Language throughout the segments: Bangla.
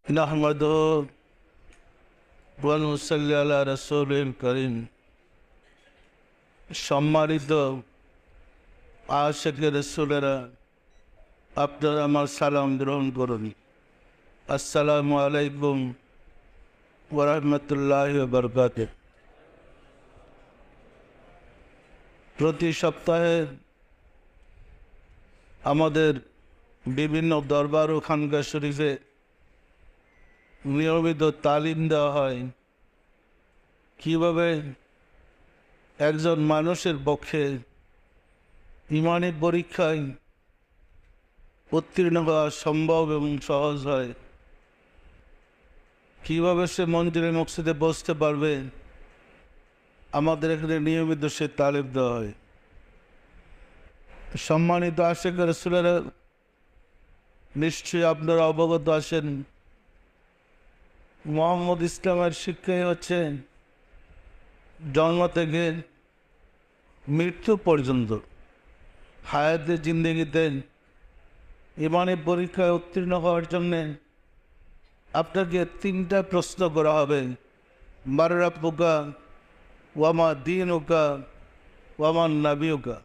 نحمده ونصلي على رسول করিম। সম্মানিত আশিক রাসূলেরা, আপনারা আমার সালাম গ্রহণ করুন। আসসালামু আলাইকুম ওয়া রাহমাতুল্লাহি ওয়া বারাকাতুহু। প্রতি সপ্তাহে আমাদের বিভিন্ন দরবার ও খানকা শরীফে নিয়মিত তালিম দেওয়া হয় কীভাবে একজন মানুষের পক্ষে ইমানি পরীক্ষায় উত্তীর্ণ হওয়া সম্ভব এবং সহজ হয়, কীভাবে সে মঞ্জিলে মকসিদে বসতে পারবে। আমাদের এখানে নিয়মিত সে তালিম দেওয়া হয়। সম্মানিত আশিক রাসূলেরা, নিশ্চয়ই আপনারা অবগত আছেন মোহাম্মদ ইসলামের শিক্ষাই হচ্ছে জন্ম থেকে মৃত্যু পর্যন্ত হায়াতের জিন্দেগিতে ইমানি পরীক্ষায় উত্তীর্ণ হওয়ার জন্যে আপনাকে 3টা প্রশ্ন করা হবে। মান রাব্বুকা ওয়া মা দীনুকা ওয়া মান নাবিয়ুকা।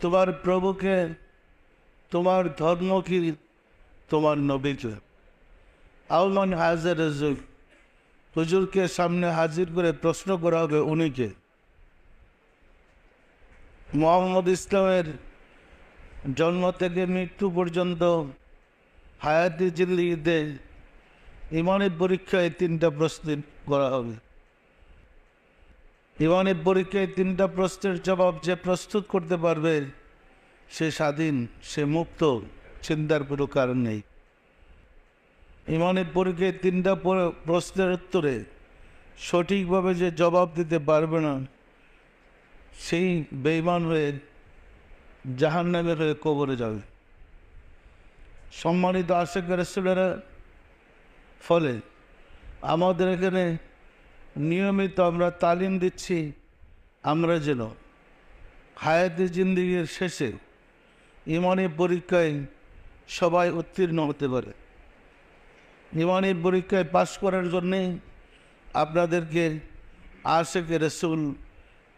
তোমার প্রভুকে, তোমার ধর্ম কি, তোমার নবীকে। আউমান হাজার হুজুর, হুজুরকে সামনে হাজির করে প্রশ্ন করা হবে উনিকে। মোহাম্মদ ইসলামের জন্ম থেকে মৃত্যু পর্যন্ত হায়াতি জিন্দেগিতে ইমানের পরীক্ষায় 3টা প্রশ্ন করা হবে। ইমানের পরীক্ষায় 3টা প্রশ্নের জবাব যে প্রস্তুত করতে পারবে সে স্বাধীন, সে মুক্ত, চিন্তার কোনো কারণ নেই। ইমানের পরীক্ষায় 3টা প্রশ্নের উত্তরে সঠিকভাবে যে জবাব দিতে পারবে না সেই বেঈমান হয়ে জাহান্নামের হয়ে কবরে যাবে। সম্মানিত আশিক রাসূলেরা, ফলে আমাদের এখানে নিয়মিত আমরা তালিম দিচ্ছি আমরা যেন হায়াতে জিন্দেগির শেষে ইমানি পরীক্ষায় সবাই উত্তীর্ণ হতে পারে। ইমানি পরীক্ষায় পাশ করার জন্যে আপনাদেরকে আশিক রাসূল,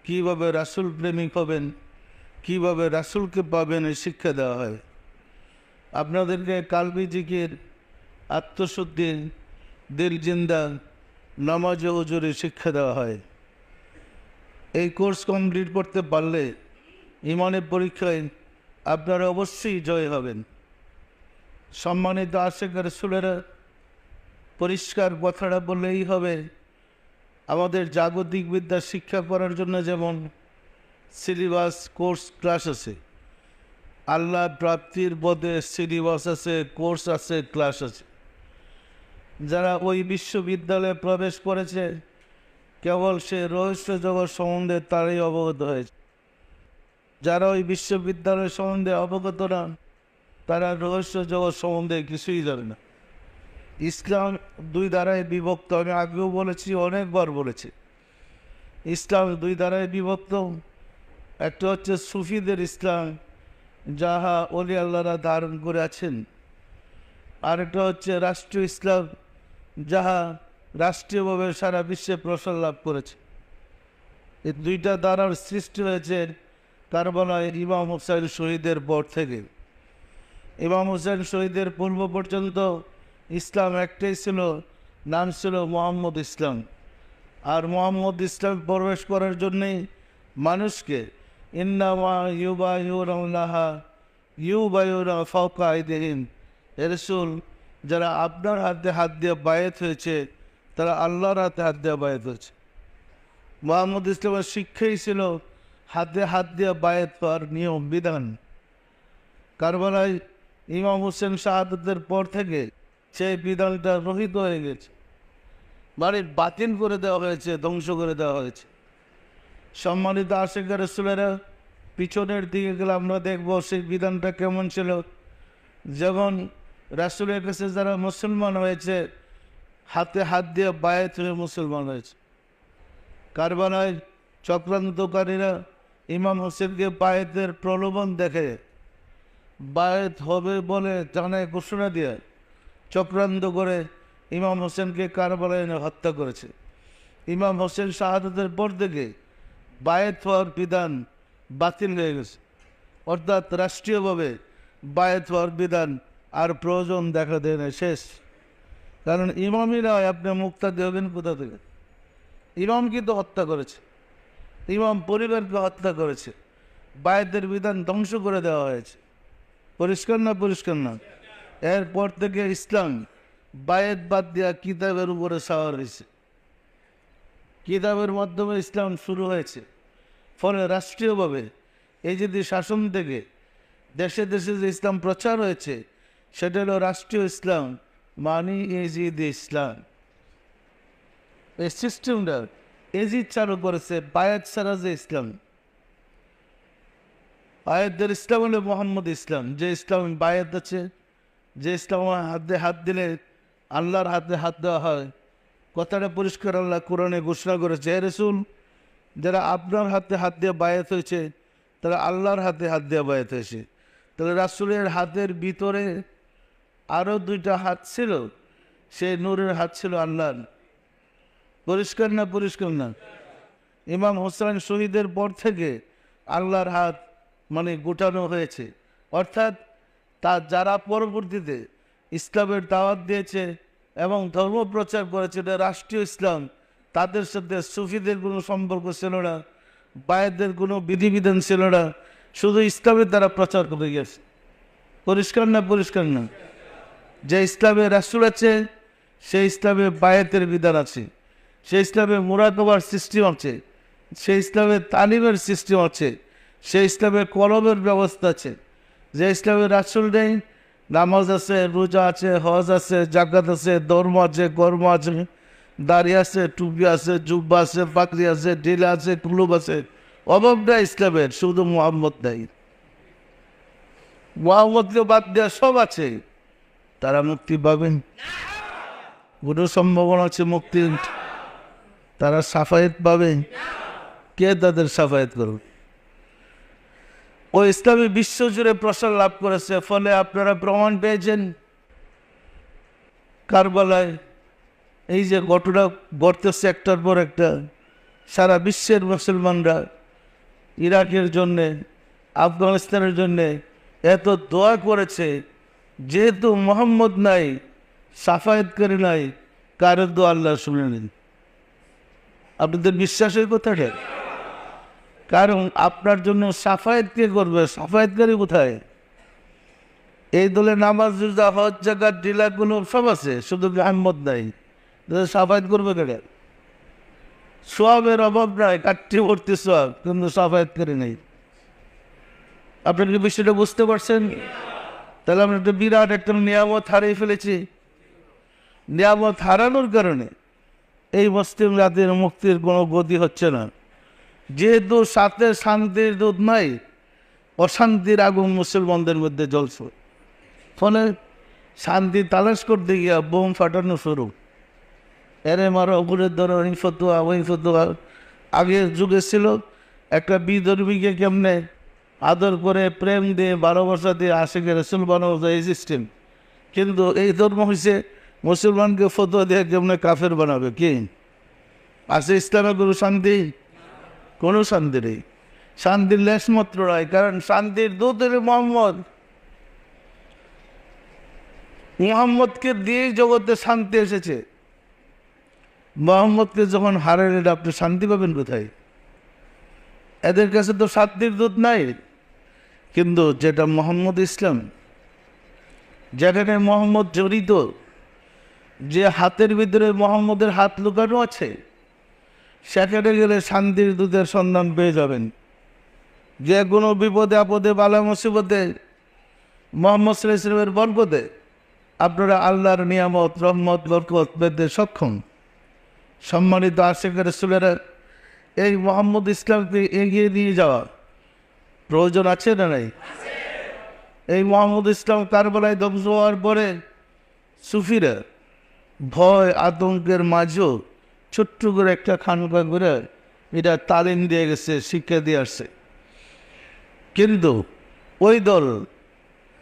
কীভাবে রাসূল প্রেমিক হবেন, কীভাবে রাসূলকে পাবেন এই শিক্ষা দেওয়া হয়। আপনাদেরকে কালবি জিকির, আত্মশুদ্ধি, দিল জিন্দা, নামাজ ও হুজুরি শিক্ষা দেওয়া হয়। এই কোর্স কমপ্লিট করতে পারলে ইমানের পরীক্ষায় আপনারা অবশ্যই জয় হবেন। সম্মানিত আশিক রাসূলেরা, পরিষ্কার কথাটা বললেই হবে, আমাদের জাগতিক বিদ্যা শিক্ষা করার জন্য যেমন সিলেবাস, কোর্স, ক্লাস আছে, আল্লাহ প্রাপ্তির পথে সিলেবাস আছে, কোর্স আছে, ক্লাস আছে। যারা ওই বিশ্ববিদ্যালয়ে প্রবেশ করেছে কেবল সে রহস্য জগৎ সম্বন্ধে তারাই অবগত হয়েছে। যারা ওই বিশ্ববিদ্যালয় সম্বন্ধে অবগত না তারা রহস্য জগৎ সম্বন্ধে কিছুই জানে না। ইসলাম 2 ধারায় বিভক্ত। আমি আগেও বলেছি, অনেকবার বলেছি, ইসলাম 2 ধারায় বিভক্ত। একটা হচ্ছে সুফিদের ইসলাম, যাহা ওলি আল্লাহরা ধারণ করে আছেন। আরেকটা হচ্ছে রাষ্ট্রীয় ইসলাম, যাহা রাষ্ট্রীয়ভাবে সারা বিশ্বে প্রসার লাভ করেছে। এই 2টা ধারার সৃষ্টি হয়েছে কারবালায় ইমাম হুসাইন শহীদের পর থেকে। ইমাম হুসাইন শহীদের পূর্ব পর্যন্ত ইসলাম একটাই ছিল, নাম ছিল মোহাম্মদ ইসলাম। আর মোহাম্মদ ইসলাম প্রবেশ করার জন্যেই মানুষকে ইন্নামা ইউবাইউনাল্লাহা ইউবাইউনা ফাওকা আইদিহিম, রাসূল, যারা আপনার হাতে হাত দিয়ে বায়াত হয়েছে তারা আল্লাহর হাতে হাত দিয়ে বায়াত হয়েছে। মোহাম্মদ ইসলামের শিক্ষাই ছিল হাতে হাত দিয়ে বায়াত হওয়ার নিয়ম বিধান। কারবালায় ইমাম হোসেন শাহাদাতের পর থেকে সেই বিধানটা রহিত হয়ে গেছে, মানে বাতিল করে দেওয়া হয়েছে, ধ্বংস করে দেওয়া হয়েছে। সম্মানিত আশিক রাসূলেরা, পিছনের দিকে গেলে আমরা দেখব সেই বিধানটা কেমন ছিল। যেমন রাসূলের কাছে যারা মুসলমান হয়েছে হাতে হাত দিয়ে বায়াত হয়ে মুসলমান হয়েছে। কারবালায় চক্রান্তকারীরা ইমাম হোসেনকে বায়াতের প্রলোভন দেখে বায়াত হবে বলে জানায় ঘোষণা দিয়ে চক্রান্ত করে ইমাম হোসেনকে কারবালায় এনে হত্যা করেছে। ইমাম হোসেন শাহাদাতের পর থেকে বায়েত হওয়ার বিধান বাতিল হয়ে গেছে, অর্থাৎ রাষ্ট্রীয়ভাবে বায়েত হওয়ার বিধান আর প্রয়োজন দেখা দেয় না, শেষ। কারণ ইমামই নয়, আপনি মুক্তাদি হবেন কোথা থেকে? ইমামকে তো হত্যা করেছে, ইমাম পরিবারকে হত্যা করেছে, বায়েতের বিধান ধ্বংস করে দেওয়া হয়েছে। পরিষ্কার না? পরিষ্কার না? এরপর থেকে ইসলাম বায়েত বাদ দেওয়া কিতাবের উপরে সাওয়ার হয়েছে, কিতাবের মাধ্যমে ইসলাম শুরু হয়েছে। ফলে রাষ্ট্রীয়ভাবে এই যদি শাসন থেকে দেশে দেশে যে ইসলাম প্রচার হয়েছে, সেটা হলো রাষ্ট্রীয় ইসলাম, মানি এজিদ ইসলাম। এই সিস্টেমটা এজিদ চালু করেছে, বায়াত ছাড়া যে ইসলাম। বায়াতের ইসলাম হলো মোহাম্মদ ইসলাম, যে ইসলাম বায়াত আছে, যে ইসলাম হাতে হাত দিলে আল্লাহর হাতে হাত দেওয়া হয়। কথাটা পরিষ্কার আল্লাহ কোরআনে ঘোষণা করেছে, হে রাসূল, যারা আপনার হাতে হাত দিয়ে বায়াত হয়েছে তারা আল্লাহর হাতে হাত দিয়ে বায়াত হয়েছে। তাহলে রাসূলের হাতের ভিতরে আরও দুইটা হাত ছিল, সেই নূরের হাত ছিল আল্লাহর। পরিষ্কার না? পরিষ্কার না? ইমাম হোসেন শহীদের পর থেকে আল্লাহর হাত মানে গোটানো হয়েছে, অর্থাৎ তা যারা পরবর্তীতে ইসলামের দাওয়াত দিয়েছে এবং ধর্ম প্রচার করেছে, এটা রাষ্ট্রীয় ইসলাম, তাদের সাথে সুফিদের কোনো সম্পর্ক ছিল না, বায়েতদের কোনো বিধিবিধান ছিল না, শুধু ইসলামের দ্বারা প্রচার করে গেছে। পরিষ্কার না? পরিষ্কার না? যে ইসলামে রাসূল আছে, সেই ইসলামে বায়েতের বিধান আছে, সেই ইসলামে মুরাকাবার সিস্টেম আছে, সেই ইসলামের তালিমের সিস্টেম আছে, সেই ইসলামের কলমের ব্যবস্থা আছে। যে ইসলামের রাসূল নেই, নামাজ আছে, রোজা আছে, হজ আছে, জাকাত আছে, ধর্ম আছে, কর্ম আছে, দাড়ি আছে, টুপি আছে, জুব্বা আছে, পাগড়ি আছে, ঢিলা আছে, কুলুব আছে, অভাবটা ইসলামের, শুধু মুহাম্মদ নাই। মুহাম্মদকে বাদ দেওয়া সব আছে, তারা মুক্তি পাবেন? কোনো সম্ভাবনা আছে মুক্তির? তারা সাফায়েত পাবে? কে তাদের সাফায়েত করবে? ও ইসলামী বিশ্বজুড়ে প্রসার লাভ করেছে। ফলে আপনারা প্রমাণ পেয়েছেন কারবালায় এই যে ঘটনা ঘটতেছে একটার পর একটা, সারা বিশ্বের মুসলমানরা ইরাকের জন্যে, আফগানিস্তানের জন্যে এত দোয়া করেছে। যেহেতু মোহাম্মদ নাই, সাফায়েতকারী নাই, কারোর দোয়া আল্লাহ শুনে নেন। আপনাদের বিশ্বাসের কথাটা? কারণ আপনার জন্য সাফায়েত কে করবে? সাফায়েতকারী কোথায়? এই দলে নামাজ, রোজা, হজ, জাকাত, ঢিলাগুলো সব আছে, শুধু মোহাম্মদ নাই, সাফায়েত করবে কেন? সোয়াবের অভাব নাই, কাটটি ভর্তি সোয়াব, কিন্তু সাফায়েতকারী নেই। আপনার কি বিষয়টা বুঝতে পারছেন? তাহলে আমরা একটা বিরাট একটা নিয়ামত হারিয়ে ফেলেছি। নিয়ামত হারানোর কারণে এই মুসলিম জাতির মুক্তির কোনো গতি হচ্ছে না। যেহেতু সাথে শান্তির দুধ নাই, অশান্তির আগুন মুসলমানদের মধ্যে জ্বলছে। ফলে শান্তি তালাশ করতে গিয়া বোম ফাটানো শুরু, এরে মারো, অপরের ধরো, এই ফতুয়া, ওই ফতুয়া। আগের যুগে ছিল একটা বিধর্মীকে কেমনে আদর করে, প্রেম দিয়ে, ভালোবাসা দিয়ে আশিকে রাসূল বানানো যায়, এই সিস্টেম। কিন্তু এই ধর্ম হয়েছে মুসলমানকে ফতুয়া দিয়ে কেমনে কাফের বানাবে। কি আছে ইসলামে কোনো শান্তি? কোনো শান্তি নেই, শান্তির লেশ মাত্র নয়। কারণ শান্তির দূত হলো মোহাম্মদ। মোহাম্মদকে দিয়ে জগতে শান্তি এসেছে। মোহাম্মদকে যখন হারালেন, আপনি শান্তি পাবেন কোথায়? এদের কাছে তো শান্তির দূত নাই। কিন্তু যেটা মোহাম্মদ ইসলাম, যেখানে মোহাম্মদ জড়িত, যে হাতের ভিতরে মোহাম্মদের হাত লুকানো আছে, সেখানে গেলে শান্তির দূতের সন্ধান পেয়ে যাবেন। যে কোনো বিপদে আপদে, বালা মুসিবতে মোহাম্মদ সাল্লাল্লাহু আলাইহি ওয়াসাল্লামের বরকতে আপনারা আল্লাহর নিয়ামত, রহমত, বরকত পেতে সক্ষম। সম্মানিত আশিক রাসূলেরা, এই মোহাম্মদ ইসলামকে এগিয়ে নিয়ে যাওয়া প্রয়োজন আছে না নাই? এই মোহাম্মদ ইসলাম কারবালায় ধ্বংস হওয়ার পরে সুফিরা ভয় আতঙ্কের মাঝেও ছোট্ট করে একটা খানকা করে এটা তালিম দিয়ে গেছে, শিক্ষা দিয়ে আসছে। কিন্তু ওই দল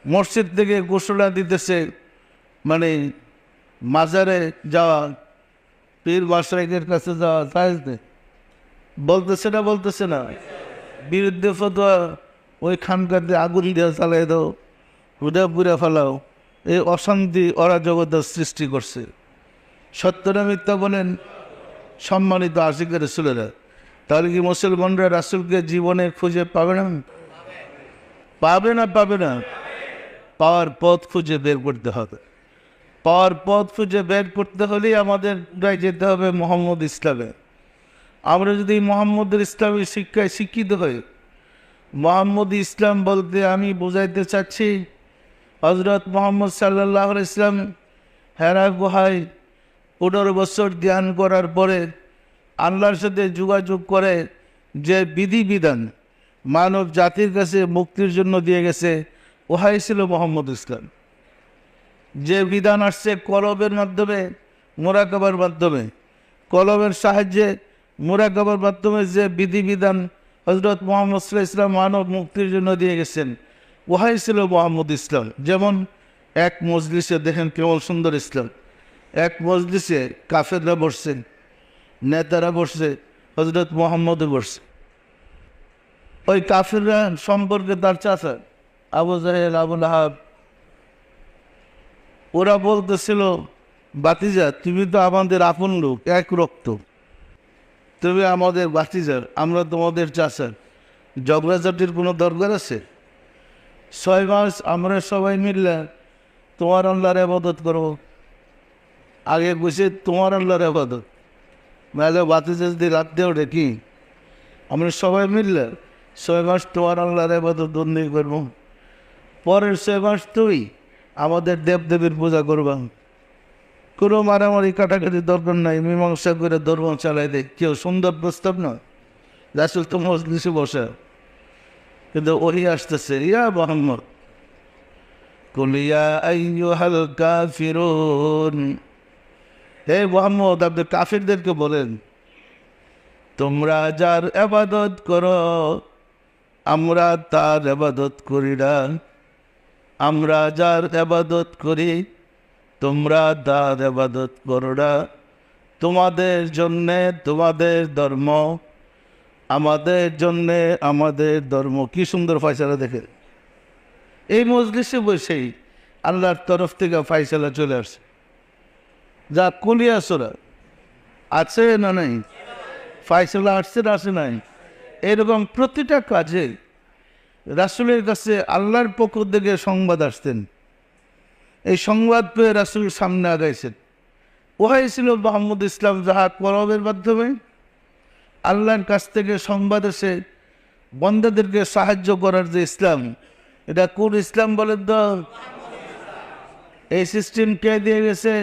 মসজিদ থেকে ঘোষণা দিতেছে, মানে মাজারে যাওয়া, পীর মাশরাইকের কাছে যাওয়া জায়েজ নেই, বলতেছে না বিরুদ্ধে ফতোয়া, ওই খানকাতে আগুন দিয়ে চালাই দাও, হুদা পুড়ে ফেলাও, এই অশান্তি অরাজকতা সৃষ্টি করছে। সত্য না মিথ্যা বলেন সম্মানিত আশিকের রাসূলেরা? তাহলে কি মুসলমানরা রাসূলকে জীবনে খুঁজে পাবে না? পাবে না? পাওয়ার পথ খুঁজে বের করতে হবে। পাওয়ার পথ খুঁজে বের করতে হলেই আমাদের যেতে হবে মোহাম্মদ ইসলামে। আমরা যদি মোহাম্মদের ইসলামের শিক্ষায় শিক্ষিত হই, মোহাম্মদ ইসলাম বলতে আমি বোঝাইতে চাচ্ছি হজরত মোহাম্মদ সাল্লাল্লাহু আলাইহি ইসলাম হেরা গুহায় 15 বছর ধ্যান করার পরে আল্লাহর সাথে যোগাযোগ করে যে বিধিবিধান মানব জাতির কাছে মুক্তির জন্য দিয়ে গেছে, ওহাই ছিল মোহাম্মদ ইসলাম। যে বিধান আসছে কলবের মাধ্যমে, মোরাকাবার মাধ্যমে, কলবের সাহায্যে মোরাকাবার মাধ্যমে যে বিধিবিধান হজরত মোহাম্মদ সাল্লাল্লাহু আলাইহি ইসলাম মানব মুক্তির জন্য দিয়ে গেছেন, ওহাই ছিল মোহাম্মদ ইসলাম। যেমন এক মজলিসে দেখেন কেমন সুন্দর ইসলাম, এক মজলিসে কাফেররা বসছে, নেতারা বসছে, হজরত মোহাম্মদও বসছে। ওই কাফেররা সম্পর্কে তার চাচা আবু জাহেল, আবু লাহাব, ওরা বলতেছিল, বাতিজা তুমি তো আমাদের আপন লোক, এক রক্ত, তুমি আমাদের বাতিজা, আমরা তোমাদের চাচা, ঝগড়াঝাটির কোনো দরকার আছে? 6 মাস আমরা সবাই মিললে তোমার আল্লাহর ইবাদত করবো। আগে বসে তোমার আল্লাহর ইবাদত, নাহলে বাতিজা যদি রাত দিয়ে ওঠে কি আমরা সবাই মিললে 6 মাস তোমার আল্লাহর ইবাদত বন্দেগী করবো, পরের 6 মাস তুই আমাদের দেবদেবীর পূজা করবা। কোনো মারামারি কাটাকাটির দরকার নাই, মীমাংসা করে ধর্ম চালাই দেয় কেউ। সুন্দর প্রস্তাব নয়? রাসূল তো মজলিসে বসে, কিন্তু ওহি আসতেছে, ইয়া মুহাম্মদ কুল ইয়া আইয়ুহাল কাফিরুন, হে মুহাম্মদ আপনি কাফিরদেরকে বলেন তোমরা যার ইবাদত করো আমরা তার ইবাদত করি না, আমরা যার ইবাদত করি তোমরা তার ইবাদত করো না, তোমাদের জন্যে তোমাদের ধর্ম, আমাদের জন্যে আমাদের ধর্ম। কি সুন্দর ফয়সালা দেখে! এই মজলিসে বসেই আল্লাহর তরফ থেকে ফয়সালা চলে আসছে। যা কুলিয়া সোরা আছে না নাই, ফয়সালা আসছে না আসে নাই? এরকম প্রতিটা কাজে রাসূলের কাছে আল্লাহর পক্ষ থেকে সংবাদ আসতেন। এই সংবাদ পেয়ে রাসূল সামনে আগাইছেন। ওহাই ছিল মোহাম্মদ ইসলাম, যাহা কলবের মাধ্যমে আল্লাহর কাছ থেকে সংবাদ এসে বন্দাদেরকে সাহায্য করার যে ইসলাম, এটা কোন ইসলাম বলেন তো? এই সিস্টেম কে দিয়ে গেছে?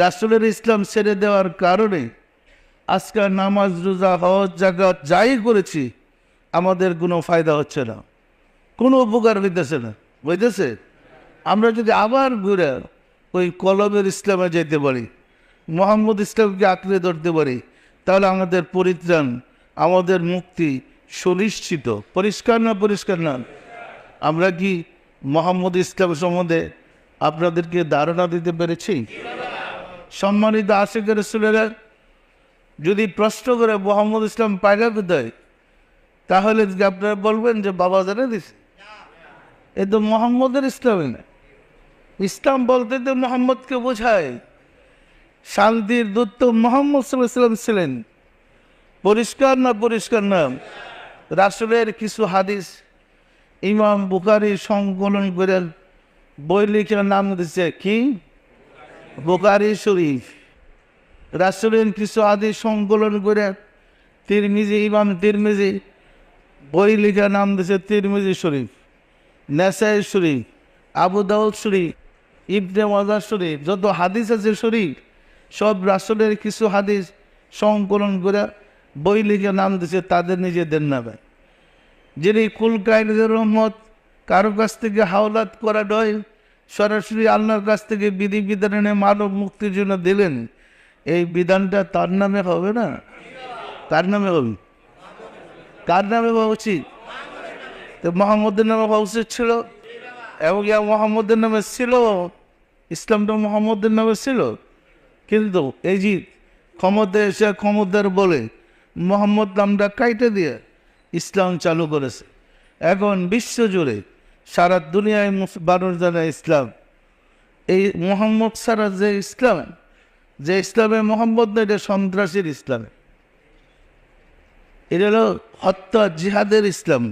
রাসূলের ইসলাম ছেড়ে দেওয়ার কারণে আজকাল নামাজ, রোজা, হজ, যাকাত যাই করেছি আমাদের কোনো ফায়দা হচ্ছে না, কোনো উপকার হইতেছে না, বুঝতেছে? আমরা যদি আবার ঘুরে ওই কলবের ইসলামে যেতে পারি, মোহাম্মদ ইসলামকে আঁকড়ে ধরতে পারি, তাহলে আমাদের পরিত্রাণ, আমাদের মুক্তি সুনিশ্চিত। পরিষ্কার না? পরিষ্কার না? আমরা কি মোহাম্মদ ইসলাম সম্বন্ধে আপনাদেরকে ধারণা দিতে পেরেছি? সম্মানিত আশিকের রাসূলেরা যদি প্রশ্ন করে মোহাম্মদ ইসলাম পায়গা কোথায়, তাহলে আপনারা বলবেন যে বাবা জানে দিছে, এ তো মোহাম্মদের ইসলামই না। ইসলাম বলতে তো মোহাম্মদকে বোঝায়। শান্তির দূত তো মোহাম্মদ সাল্লাল্লাহু আলাইহি ওয়াসাল্লাম ছিলেন। পরিষ্কার না? পরিষ্কার না? রাসূলের কিছু হাদিস ইমাম বুখারী সংকলন করে বই লিখে নাম দিচ্ছে কি? বুখারী শরীফ। রাসূলের কিছু হাদিস সংকলন করে ইমাম তিরমিজি বই লিখে নাম দিচ্ছে তিরমিজি শরীফ, নাসাই শরীফ, আবু দাউদ শরীফ, ইবনে মাজাহ শরীফ। যত হাদিস আছে শরীফ, সব রাসূলের কিছু হাদিস সংকলন করে বই লিখে নাম দিচ্ছে তাদের নিজেদের নামে। যিনি কুল কায়নাতের রহমত, কারো কাছ থেকে হাওলাত করা নয়, সরাসরি আল্লাহর কাছ থেকে বিধিবিধান এনে মানব মুক্তির জন্য দিলেন, এই বিধানটা তার নামে হবে না? কার নামে হবে? কার নামে হওয়া উচিত? তো মোহাম্মদের নামে হওয়া উচিত ছিল, এবং মোহাম্মদের নামে ছিল ইসলামটা মোহাম্মদের নামে ছিল, কিন্তু এই যে ক্ষমতায় এসে ক্ষমতার বলে মোহাম্মদ নামটা কাইটে দিয়ে ইসলাম চালু করেছে। এখন বিশ্বজুড়ে সারা দুনিয়ায় মানুষ জানে ইসলাম। এই মোহাম্মদ ছাড়া যে ইসলাম, যে ইসলামে মোহাম্মদ না, এটা সন্ত্রাসীর ইসলাম, এটা হলো হত্যা জিহাদের ইসলাম।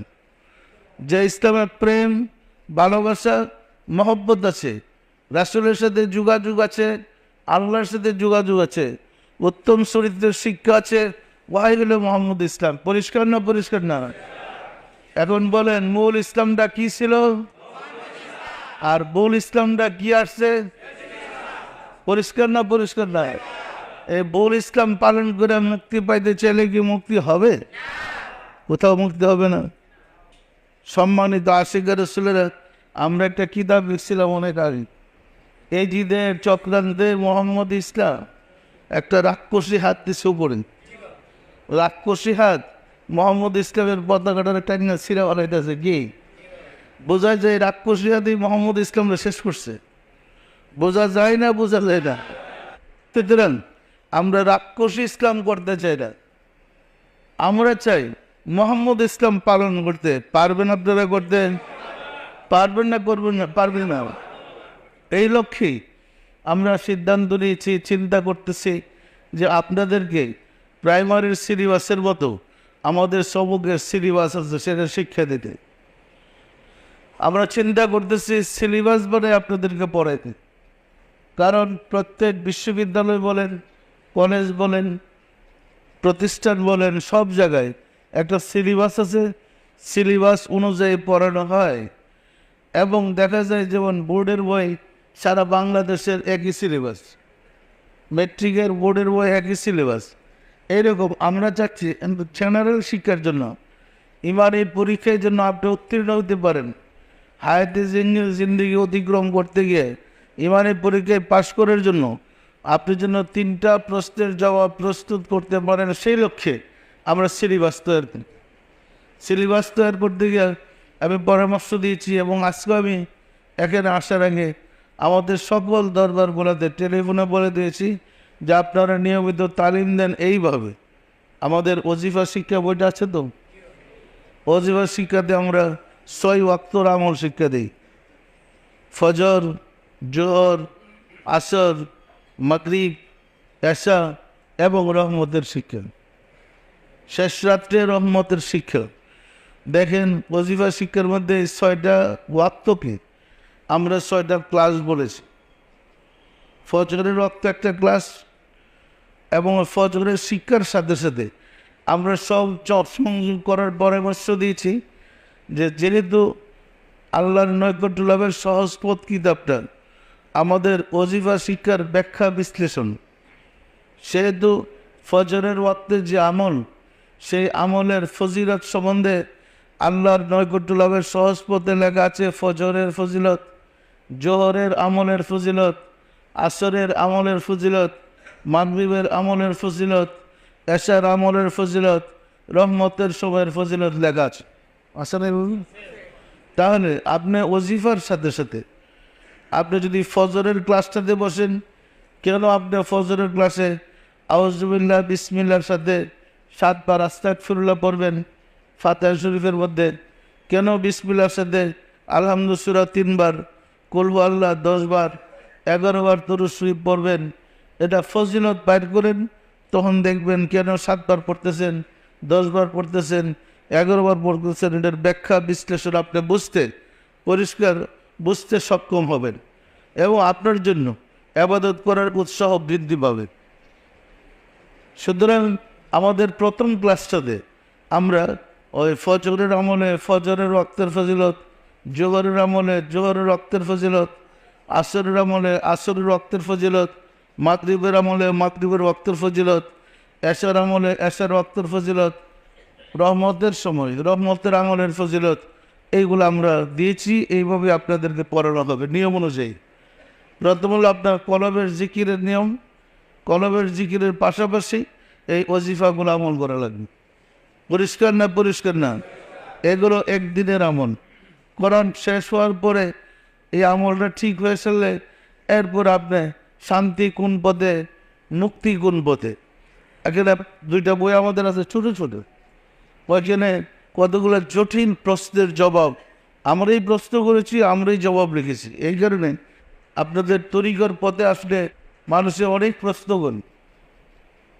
যে ইসলামের প্রেম, ভালোবাসা, মহব্বত আছে, রাসূলের সাথে যোগাযোগ আছে, আল্লাহর সাথে যোগাযোগ আছে, উত্তম চরিত্রের শিক্ষা আছে, ওয়াই হলো মোহাম্মদ ইসলাম। পরিষ্কার না? পরিষ্কার না? এখন বলেন মূল ইসলামটা কি ছিল আর ভুল ইসলামটা কি আসছে? পরিষ্কার না? পরিষ্কার না? এই ভুল ইসলাম পালন করে মুক্তি পাইতে চাইলে কি মুক্তি হবে? কোথাও মুক্তি হবে না। সম্মানিত আশিকের রাসূলেরা, আমরা একটা কিতাব লিখছিলাম অনেক আগে। এই জিদের চক্রান্তে মোহাম্মদ ইসলাম একটা রাক্ষসী হাত দিচ্ছে উপরে, রাক্ষসী হাত মোহাম্মদ ইসলামের পতাকাটার টাইনা ছিঁড়া বানাইতেছে। কি বোঝা যায়? রাক্ষসী হাতই মোহাম্মদ ইসলামরা শেষ করছে। বোঝা যায় না? বোঝা যায় না? সুতরাং আমরা রাক্ষসী ইসলাম করতে চাই না, আমরা চাই মোহাম্মদ ইসলাম পালন করতে। পারবেন আপনারা? করতে পারবেন না? করবেন না? পারবেন না? এই লক্ষ্যেই আমরা সিদ্ধান্ত নিয়েছি, চিন্তা করতেছি যে আপনাদেরকে প্রাইমারির সিলেবাসের মতো আমাদের সবকের সিলেবাস আছে, সেটা শিক্ষা দিতে আমরা চিন্তা করতেছি। সিলেবাস মানে আপনাদেরকে পড়াইতে, কারণ প্রত্যেক বিশ্ববিদ্যালয় বলেন, কলেজ বলেন, প্রতিষ্ঠান বলেন, সব জায়গায় একটা সিলেবাস আছে, সিলেবাস অনুযায়ী পড়ানো হয়। এবং দেখা যায় যেমন বোর্ডের বই সারা বাংলাদেশের একই সিলেবাস, ম্যাট্রিকের বোর্ডের বই একই সিলেবাস। এইরকম আমরা চাচ্ছি জেনারেল শিক্ষার জন্য, ইমানি পরীক্ষার জন্য আপনি উত্তীর্ণ হতে পারেন। হায়াতে জিন্দিগি অতিক্রম করতে গিয়ে ইমানি পরীক্ষায় পাশ করার জন্য আপনি যেন 3টা প্রশ্নের জবাব প্রস্তুত করতে পারেন, সেই লক্ষ্যে আমরা সিলেবাস তৈরি করি। সিলেবাস তৈরি করতে গিয়ে আমি পরামর্শ দিয়েছি, এবং আজকে আমি এখানে আসার আগে আমাদের সকল দরবারগুলোতে টেলিফোনে বলে দিয়েছি যে আপনারা নিয়মিত তালিম দেন এইভাবে। আমাদের ওজিফা শিক্ষা বইটা আছে তো, ওজিফা শিক্ষাতে আমরা 6 ওয়াক্তর আমল শিক্ষা দিই। ফজর, জোহর, আসর, মাগরিব, এশা এবং রহমতের শিক্ষা, শেষ রাত্রে রহমতের শিক্ষা। দেখেন ওজিফা শিক্ষার মধ্যে 6টা ওয়াক্তকে আমরা 6টা ক্লাস বলেছি। ফজরের ওয়াক্ত একটা ক্লাস, এবং ফজরের শিক্ষার সাথে সাথে আমরা সব সংযোগ করার পরামর্শ দিয়েছি যে যেহেতু আল্লাহর নৈকট্য লাভের সহজ পথ কিতাবটা আমাদের ওজিফা শিক্ষার ব্যাখ্যা বিশ্লেষণ, সেহেতু ফজরের ওয়াক্তে যে আমল, সেই আমলের ফজিলত সম্বন্ধে আল্লাহর নৈকট্য লাভের সহজ পথে লেখা আছে। ফজরের ফজিলত, জোহরের আমলের ফজিলত, আসরের আমলের ফজিলত, মাগরিবের আমলের ফজিলত, এশার আমলের ফজিলত, রহমতের সময়ের ফজিলত লেখা আছে। আসলে তাহলে আপনি ওজিফার সাথে সাথে আপনি যদি ফজরের ক্লাসটাতে বসেন, কেন আপনি ফজরের ক্লাসে আউযুবিল্লাহ বিসমিল্লাহর সাথে 7 বার আস্তাগফিরুল্লাহ পড়বেন ফাতিহা শরীফের মধ্যে? কেন বিসমিল্লাহর সাথে আলহামদু সূরা 3 বার, কুল হু আল্লাহ 10 বার, 11 বার দরুদ শরীফ পড়বেন? এটা ফজিলত বাইর করেন, তখন দেখবেন কেন 7 বার পড়তেছেন, 10 বার পড়তেছেন, 11 বার পড়তেছেন। এটার ব্যাখ্যা বিশ্লেষণ আপনি পরিষ্কার বুঝতে সক্ষম হবেন, এবং আপনার জন্য ইবাদত করার উৎসাহ বৃদ্ধি পাবে। সুতরাং আমাদের প্রথম ক্লাসটাতে আমরা ওই ফজরের আমলে ফজরের ওয়াক্তের ফজিলত, জোহরের আমলে জোহরের ওয়াক্তের ফজিলত, আসরের আমলে আসরের ওয়াক্তের ফজিলত, মাগরিবের আমলে মাগরিবের ওয়াক্তের ফজিলত, এশার আমলে এশার ওয়াক্তের ফজিলত, রহমতের সময় রহমতের আমলের ফজিলত, এইগুলো আমরা দিয়েছি। এইভাবে আপনাদেরকে পড়ানো হবে নিয়ম অনুযায়ী। প্রথম হলো আপনার কলবের জিকিরের নিয়ম, কলবের জিকিরের পাশাপাশি এই ওজিফাগুলো আমল করা লাগবে। পরিষ্কার না? পরিষ্কার না? এগুলো একদিনের আমল। কোরআন শেষ হওয়ার পরে এই আমলটা ঠিক হয়ে চললে এরপর আপনি শান্তি কোন পথে, মুক্তি কোন পথে, এখানে 2টা বই আমাদের আছে ছোটো ছোটো, ওইখানে কতগুলো জটিল প্রশ্নের জবাব আমরাই প্রশ্ন করেছি, আমরাই জবাব লিখেছি। এই কারণে আপনাদের তরিকর পথে আসলে মানুষে অনেক প্রশ্ন করেন,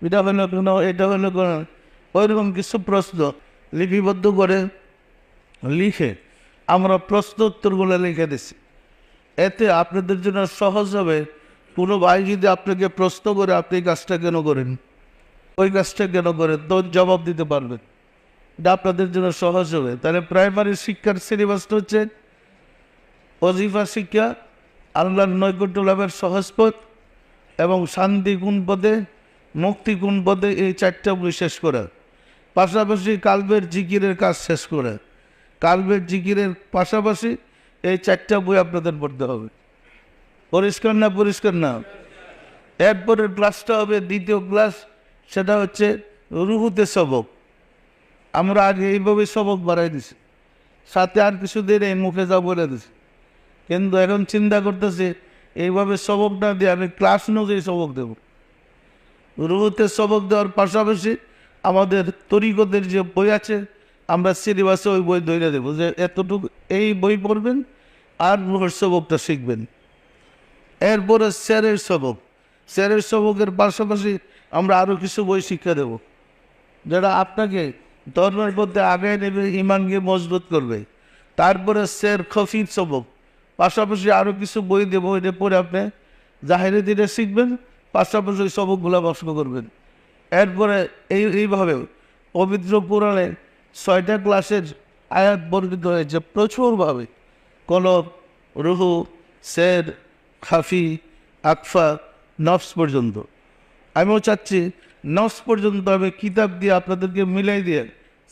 এটা হলো কেন, এটা হলো কেন, ওইরকম কিছু প্রশ্ন লিপিবদ্ধ করে লিখে আমরা প্রশ্ন উত্তরগুলো লিখে দিচ্ছি। এতে আপনাদের জন্য সহজ হবে। কোনো ভাই যদি আপনাকে প্রশ্ন করে আপনি এই কাজটা কেন করেন, ওই কাজটা কেন করেন, তো জবাব দিতে পারবেন, এটা আপনাদের জন্য সহজ হবে। তাহলে প্রাইমারি শিক্ষার সিলেবাসটা হচ্ছে ওজিফা শিক্ষা, আল্লাহর নৈকট্য লাভের সহজ পথ এবং শান্তি কোন পদে, মুক্তি কোন পদে, এই 4টা বই শেষ করা। পাশাপাশি কালবের জিকিরের কাজ শেষ করে, কালবের জিকিরের পাশাপাশি এই 4টা বই আপনাদের পড়তে হবে। পরিষ্কার না? পরিষ্কার না? এরপরের ক্লাসটা হবে 2য় ক্লাস, সেটা হচ্ছে রুহুতে সবক। আমরা আগে এইভাবে সবক বাড়াই দিছি, সাথে আর কিছুদিন এই মুখে যা বলে দিছি, কিন্তু এখন চিন্তা করতেছি এইভাবে সবক না দিয়ে আমি ক্লাস অনুযায়ী সবক দেব। রুহুতে সবক দেওয়ার পাশাপাশি আমাদের তরিকতের যে বই আছে আমরা সিলেবাসে ওই বই ধরে দেবো, যে এতটুকু এই বই পড়বেন আর রুহের সবকটা শিখবেন। এরপরে স্যারের সবক, স্যারের সবকের পাশাপাশি আমরা আরও কিছু বই শিক্ষা দেব, যেটা আপনাকে ধর্মের মধ্যে আগায় নেবে, ইমানকে মজবুত করবে। তারপরে স্যার খফির সবক, পাশাপাশি আরও কিছু বই দেবো, এটা পরে আপনি জাহেরে দিনে শিখবেন, পাশাপাশি ওই সবকগুলো প্রশ্ন করবেন। এরপরে এইভাবে পবিত্র পুরাণে 6টা ক্লাসের আয়াত বর্ণিত হয়েছে প্রচুরভাবে, কলব, রুহু, সের, খাফি, আকফা, নফস পর্যন্ত। আমিও চাচ্ছি নফস পর্যন্ত আমি কিতাব দিয়ে আপনাদেরকে মিলাই দিয়ে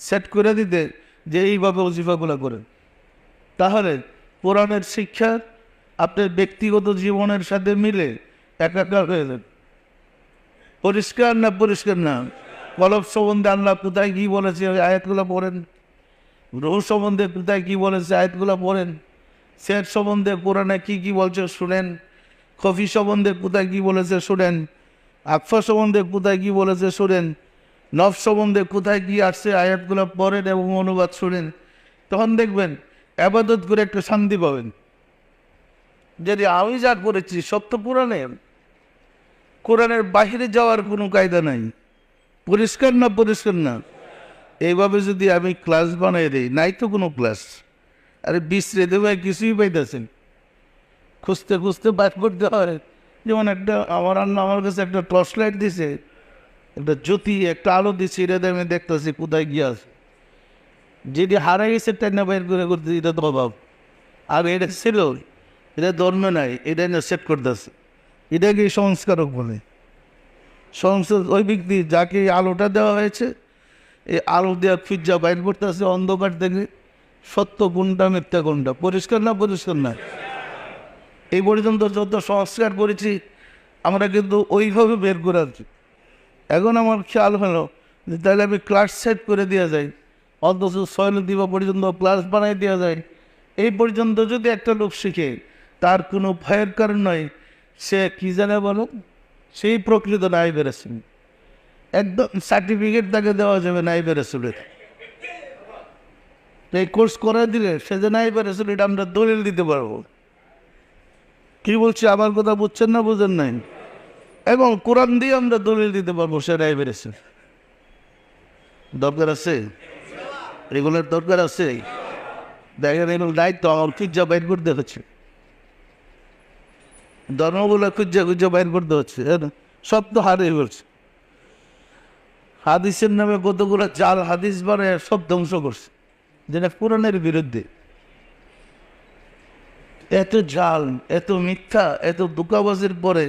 সেট করে দিতে, যে এইভাবে ওজিফাগুলো করেন। তাহলে কোরআনের শিক্ষা আপনার ব্যক্তিগত জীবনের সাথে মিলে একাকার হয়ে যাবে। পরিষ্কার না? পরিষ্কার না? কলব সম্বন্ধে আল্লাহ কোথায় কী বলেছে আয়াতগুলো পড়েন, রুহ সম্বন্ধে কোথায় কী বলেছে আয়াতগুলো পড়েন, সেট সম্বন্ধে কোরআনে কী কী বলছে শুনেন, খফি সম্বন্ধে কোথায় কী বলেছে শুনেন, আকফা সম্বন্ধে কোথায় কী বলেছে শুনেন, নফ সম্বন্ধে কোথায় কী আসছে আয়াতগুলো পড়েন এবং অনুবাদ শুনেন। তখন দেখবেন আবাদত করে একটা শান্তি পাবেন। যদি আমি যা করেছি সব তো কোরআনের বাহিরে যাওয়ার কোনো কায়দা নাই। পরিষ্কার না? পরিষ্কার না? এইভাবে যদি আমি ক্লাস বানাই দিই, নাই তো কোনো ক্লাস, আরে বিশ্রে দেবে কিছুই পাইতেছেন, খুঁজতে খুঁজতে বাদ করতে হয়। যেমন একটা আমার কাছে একটা টর্চ লাইট দিছে, একটা জ্যোতি, একটা আলো দিচ্ছে, এটা আমি দেখতেছি কোথায় গিয়ে আছে। যেটি হারাই গেছে তাই না বাইর করে করতে, এটা তো অভাব। আর এটা ছিল, এটা ধর্মে নাই, এটা না সেট করতেছে, এটাকে সংস্কারক বলে। সংস্কার ওই ব্যক্তি যাকে এই আলোটা দেওয়া হয়েছে, এই আলো দেওয়া ফিজ্জা বাইর করতেছে অন্ধকার থেকে, সত্য কোনটা মিথ্যা কোনটা। পরিষ্কার না? পরিষ্কার না? এই পর্যন্ত যত সংস্কার করেছি আমরা কিন্তু ওইভাবে বের করে আছি। এখন আমার খেয়াল হলো যে তাহলে আমি ক্লাস সেট করে দেওয়া যায়, অন্তত 6 দিবা পর্যন্ত ক্লাস বানাই দেওয়া যায়। এই পর্যন্ত যদি একটা লোক শিখে, তার কোনো ভয়ের কারণ নয়, সে কী জানে বলো, সেই প্রকৃত নাইবে রাসূল, একদম সার্টিফিকেট তাকে দেওয়া যাবে নাইবে রাসূলের। এই কোর্স করে দিলে সে যে নাইবে রাসূল, এটা আমরা দলিল দিতে পারবো। কি বলছি, আমার কথা বুঝছেন না? বুঝেন নাই? এবং কোরআন দিয়ে আমরা দলিল দিতে পারবো সে নাইবে রাসূল। দরকার আছে? এগুলোর দরকার আছে? দেখেন এগুলো দায়িত্ব আমার খুঁজা বাইর করতে হচ্ছে, ধর্মগুলো খুঁজা বাইর করতে হচ্ছে, সব তো হারিয়ে ফেলছে। হাদিসের নামে কতগুলো জাল হাদিস বানায় সব ধ্বংস করছে, যেটা কোরআনের বিরুদ্ধে। এত জাল, এত মিথ্যা, এত ধোঁকাবাজির পরে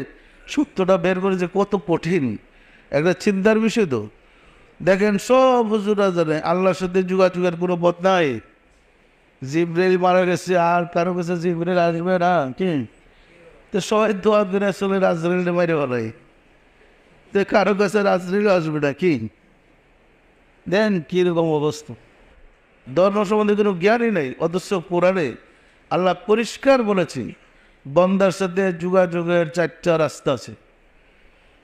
সত্যটা বের করে যে কত কঠিন একটা চিন্তার বিষয়। তো দেখেন সব হুজুরা জানে আল্লাহর সাথে যোগাযোগের কোনো পথ নাই। জিবরাইল মারা গেছে, আর কারো কাছে জিবরাইল আসবে না, কি তো সবাই দোয়া করে আসলে রাজরাইলটা মারে বলাই, তো কারো কাছে রাজরাইল আসবে না, কি দেন কীরকম অবস্থা। ধর্ম সম্বন্ধে কোনো জ্ঞানই নেই, অথচ কোরআনে আল্লাহ পরিষ্কার বলেছি বন্দার সাথে যোগাযোগের 4টা রাস্তা আছে।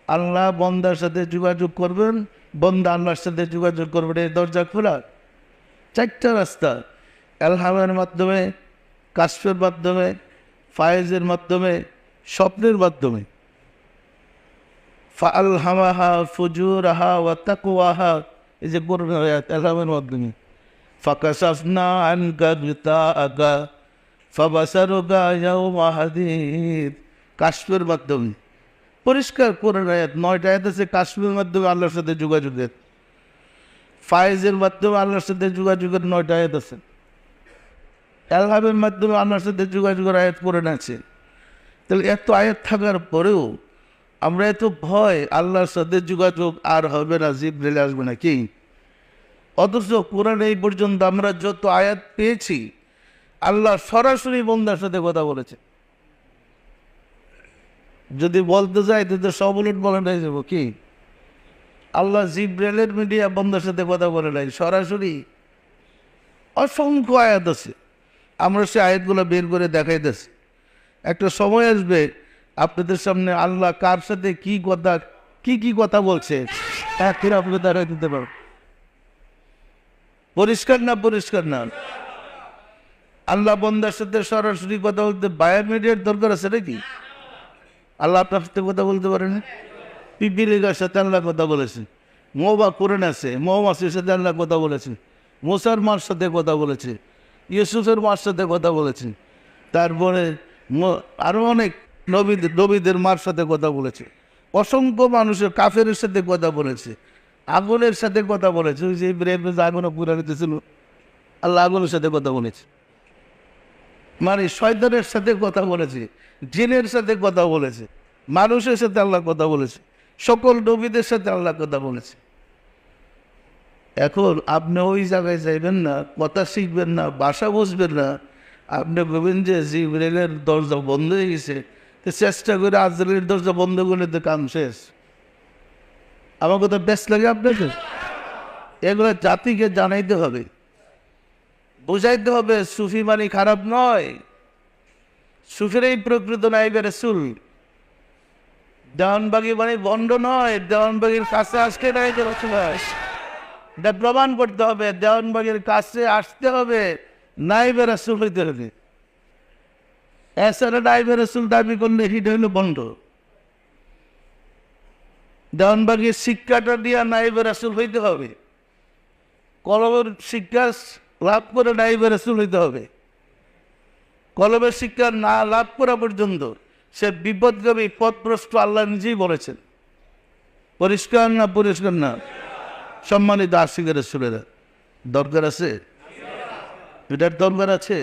আল্লাহ বন্দার সাথে যোগাযোগ করবেন, বন্দা আল্লাহর সাথে যোগাযোগ করবেন, এই দরজা খোলা। 4টা রাস্তা, এলহামের মাধ্যমে, কাশফের মাধ্যমে, ফায়েজের মাধ্যমে, স্বপ্নের মাধ্যমে। ফাআলহামাহা ফুজুরাহা ওয়া তাকওয়াহা, এই যে কোরআন আয়াত, এলহামের মাধ্যমে। ফাকাশাফনা আনকা গিতাআকা ফাবাসারুকা ইয়াওমা হাদীদ, কাশফের মাধ্যমে। পরিষ্কার কোরআন আয়াত, 9টা আয়াত আছে কাশফের মাধ্যমে আল্লাহর সাথে যোগাযোগের। ফায়েজের মাধ্যমে আল্লাহর সাথে যোগাযোগের 9টা আয়াত আছে। এলহামের মাধ্যমে আল্লাহর সাথে যোগাযোগের আয়াত কোরআন আছে। তাহলে এত আয়াত থাকার পরেও আমরা এত ভয়, আল্লাহর সাথে যোগাযোগ আর হবে না, জিবরাইল আসবে না কি? অথচ কোরআন এই পর্যন্ত আমরা যত আয়াত পেয়েছি, আল্লাহ সরাসরি বন্দার সাথে কথা বলেছে। যদি বলতে যাই তো সব উলট বলে নাই যাবো কি? আল্লাহ জিবরাইলের মিডিয়া বন্দার সাথে কথা বলে নাই, সরাসরি। অসংখ্য আয়াত আছে, আমরা সে আয়াতগুলো বের করে দেখাইতেছি। একটা সময় আসবে আপনাদের সামনে আল্লাহ কার সাথে কি কথা বলছে আপনি তারা দিতে পারবেন। পরিষ্কার না? পরিষ্কার না? আল্লাহ বন্দার সাথে সরাসরি কথা বলতে বায়োমিডিয়ার দরকার আছে নাকি? আল্লাহ আপনার সাথে কথা বলতে পারেন। পিপিলিকার সাথে আল্লাহ কথা বলেছে, মৌবা কোরআন আছে, মৌমাছির সাথে আল্লাহ কথা বলেছে, মুসার মার সাথে কথা বলেছে, ইউসুফের মার সাথে কথা বলেছে, তারপরে আরও অনেক নবীদের মার সাথে কথা বলেছে, অসংখ্য মানুষের কাফেরের সাথে কথা বলেছে, আগুনের সাথে কথা বলেছে। ওই যে আগুনে পুরা দিতেছিল, আল্লাহ আগুনের সাথে কথা বলেছে। মানে শয়তানের সাথে কথা বলেছে, জিনের সাথে কথা বলেছে, মানুষের সাথে আল্লাহ কথা বলেছে, সকল নবীদের সাথে আল্লাহ কথা বলেছে। এখন আপনি ওই জায়গায় যাইবেন না, কথা শিখবেন না, ভাষা বুঝবেন না, আপনি ভাবেন যে জিবরাইলের দরজা বন্ধ হয়ে গেছে, তো চেষ্টা করে আজরাইলের দরজা বন্ধ করলে তো কাম শেষ। আমার কথা বেশ লাগে আপনাকে? এগুলো জাতিকে জানাইতে হবে, বুঝাইতে হবে। সুফি মানে খারাপ নয়, সুফিরাই প্রকৃত নাইবে রাসূল। দেওয়ানবাগি মানে বন্ড নয়, দেওয়ানবাগির কাছে আসতে নাই যে রাসূল, এটা প্রমাণ করতে হবে। দেওয়ানবাগির কাছে আসতে হবে, নাইবে রাসূল হইতে হবে। এছাড়া নাইবে রাসূল দাবি করলে সেটা হইল বন্ড। দেওয়ানবাগির শিক্ষাটা দিয়া নাইবে রাসূল হইতে হবে, কলমের শিক্ষা লাভ করে নাইবে রাসূল হইতে হবে। কলমের শিক্ষা না লাভ করা পর্যন্ত সে বিপদগামী, পথভ্রষ্ট, আল্লাহ নিজেই বলেছেন। পরিষ্কার না? পরিষ্কার না? সম্মানিত আশিক রাসূলেরা, দরকার আছে, এটার দরকার আছে।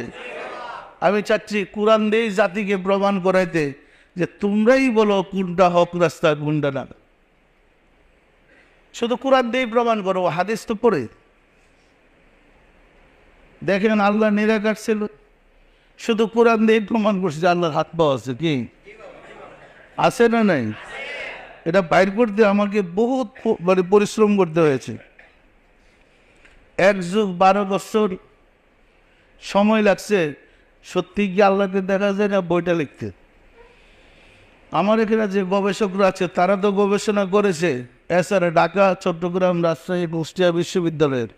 আমি চাচ্ছি কোরআন দিয়েই জাতিকে প্রমাণ করাইতে যে তোমরাই বলো কোনটা হক রাস্তা, কোনটা না। শুধু কোরআন দিয়েই প্রমাণ করো, হাদিস তো পড়ে দেখেন। আল্লাহ নিরাকার ছিল, শুধু কোরআন দিয়ে প্রমাণ করছে যে আল্লাহর হাত পা আছে। কি আছে না নাই? এটা বাইর করতে আমাকে বহুত পরিশ্রম করতে হয়েছে। 1 যুগ 12 বছর সময় লাগছে। সত্যি কি আল্লাহকে দেখা যায় না বইটা লিখতে? আমার এখানে যে গবেষকরা আছে তারা তো গবেষণা করেছে। এছাড়া ঢাকা, চট্টগ্রাম, রাজশাহী, কুষ্টিয়া বিশ্ববিদ্যালয়ের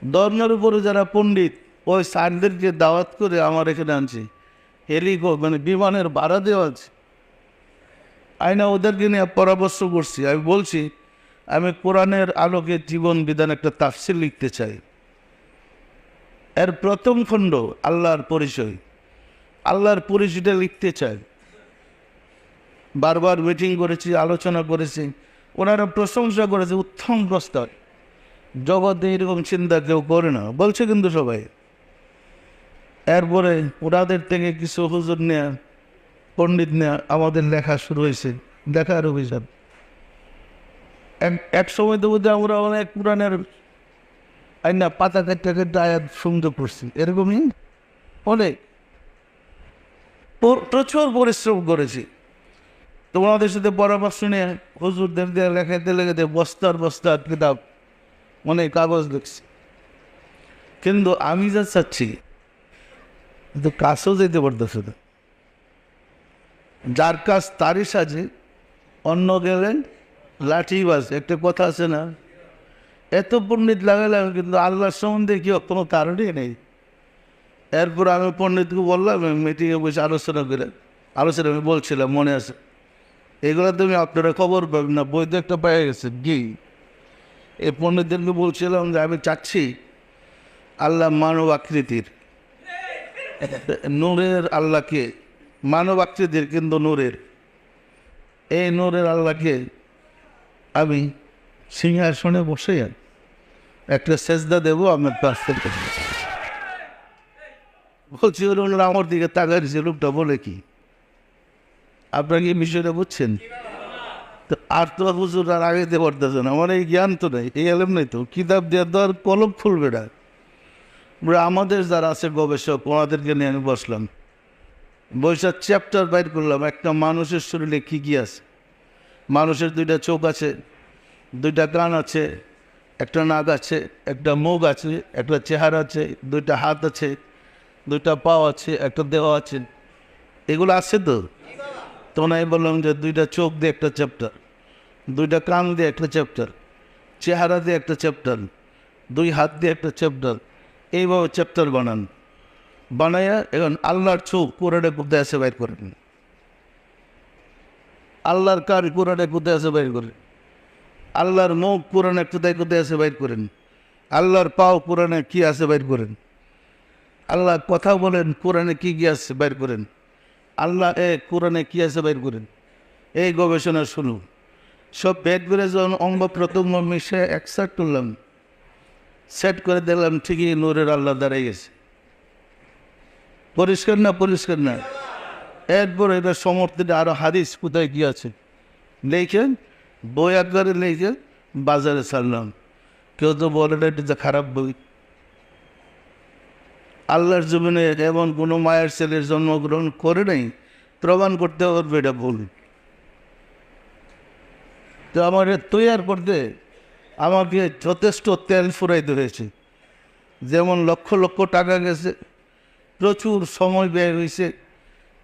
ধর্মের উপরে যারা পণ্ডিত, ওই স্যারদেরকে দাওয়াত করে আমার এখানে আনছি। মানে বিমানের ভাড়া দেওয়া আছে, আইনা ওদেরকে নিয়ে পরামর্শ করছি। আমি বলছি আমি কোরআনের আলোকে জীবন বিধান একটা তাফসীর লিখতে চাই। এর প্রথম খণ্ড আল্লাহর পরিচয়, আল্লাহর পরিচয়টা লিখতে চাই। বারবার মিটিং করেছি, আলোচনা করেছি, ওনারা প্রশংসা করেছে, উত্তম প্রস্তাব। জগতে এরকম চিন্তা কেউ করে না বলছে কিন্তু সবাই। এরপরে ওনাদের থেকে কিছু হুজুর নেয়া, পণ্ডিত নেয়া, আমাদের লেখা শুরু হয়েছে, লেখার অভিযান। এক সময় তো বোধহয় আমরা অনেক কোরআনের আইনা পাতা কাটতে কাটতে আয়াত সুন্দর করছি, এরকমই অনেক প্রচুর পরিশ্রম করেছি। তোমাদের সাথে পরামর্শ নিয়ে হুজুরদের দিয়ে লেখাতে লেখাতে বস্তার বস্তার কিতাব, অনেক কাগজ লিখছি। কিন্তু আমি যা চাচ্ছি কিন্তু কাছেও যেতে পারতেছে না। যার কাজ তারই সাজে, অন্য গেলেন লাঠিবাজ। একটা কথা আছে না, এত পণ্ডিত লাগালাম কিন্তু আল্লাহর সম্বন্ধে কি কোনো কারণই নেই। এরপর আমি পণ্ডিতকে বললাম, মিটিংয়ে বসে আলোচনা আমি বলছিলাম, মনে আছে, এগুলো তুমি আপনারা খবর পাবেন না, বই তো একটা পেয়ে গেছে কি। এই পণ্ডিতদেরকে বলছিলাম যে আমি চাচ্ছি আল্লাহ মানব আকৃতির, নূরের আল্লাহকে, মানব আকৃতির কিন্তু নূরের, এই নূরের আল্লাহকে আমি সিংহাসনে বসে একটা সেজদা দেবো আমার কাছ থেকে। বলছি ওরা আমার দিকে তাকাইছে, লোকটা বলে কি, আপনারা কি বিষয়টা বুঝছেন? তো আর তো হুজুর আর আগে দিতে পারতেছে না, আমার এই জ্ঞান তো নেই, এই এলেম নেই, তো কিতাব দেওয়ার তো আর কলম খুলবে না। আমাদের যারা আছে গবেষক, ওনাদেরকে নিয়ে আমি বসলাম, বৈশাখ চ্যাপ্টার বাইর করলাম, একটা মানুষের শরীরে কী কী আছে। মানুষের দুইটা চোখ আছে, দুইটা কান আছে, একটা নাক আছে, একটা মুখ আছে, একটা চেহারা আছে, দুইটা হাত আছে, দুইটা পাও আছে, একটা দেহ আছে, এগুলো আছে তো। তখন আমি বললাম যে দুইটা চোখ দিয়ে একটা চ্যাপ্টার, দুইটা কান দিয়ে একটা চ্যাপ্টার, চেহারা দিয়ে একটা চ্যাপ্টার, দুই হাত দিয়ে একটা চ্যাপ্টার, এইভাবে চ্যাপ্টার বানাইয়া এখন আল্লাহর চোখ কোরআনে কোথায় আছে বাইর করেন, আল্লাহর কান কোরআনে কোথায় আছে বাইর করেন, আল্লাহর মুখ কোরআনে কোথায় কোথায় আছে বাইর করেন, আল্লাহর পাও কোরআনে কি আছে বাইর করেন, আল্লাহ কথা বলেন কোরআনে কি কি আছে বাইর করেন, আল্লাহ কোরআনে কি আছে বাইর করেন। এই গবেষণা শুরু, সব বেদ করে যখন অঙ্গ প্রত্যঙ্গ মিশে একসাথ করলাম, সেট করে দেখলাম ঠিকই নূরের আল্লাহ দাঁড়াই গেছে। পরিষ্কার না? পরিষ্কার না? এরপর এটা সমর্থিত আরো হাদিস কোথায় কি আছে লেখেন, বই আকারে লেখে বাজারে ছাড়লাম। কেউ তো বলে না এটা খারাপ বই। আল্লাহর জমিনে এমন কোনো মায়ের ছেলের জন্মগ্রহণ করে নাই প্রমাণ করতে পারবে এটা ভুল। তো আমার তৈয়ার করতে আমাকে যথেষ্ট তেল ফুরাইতে হয়েছে, যেমন লক্ষ লক্ষ টাকা গেছে, প্রচুর সময় ব্যয় হয়েছে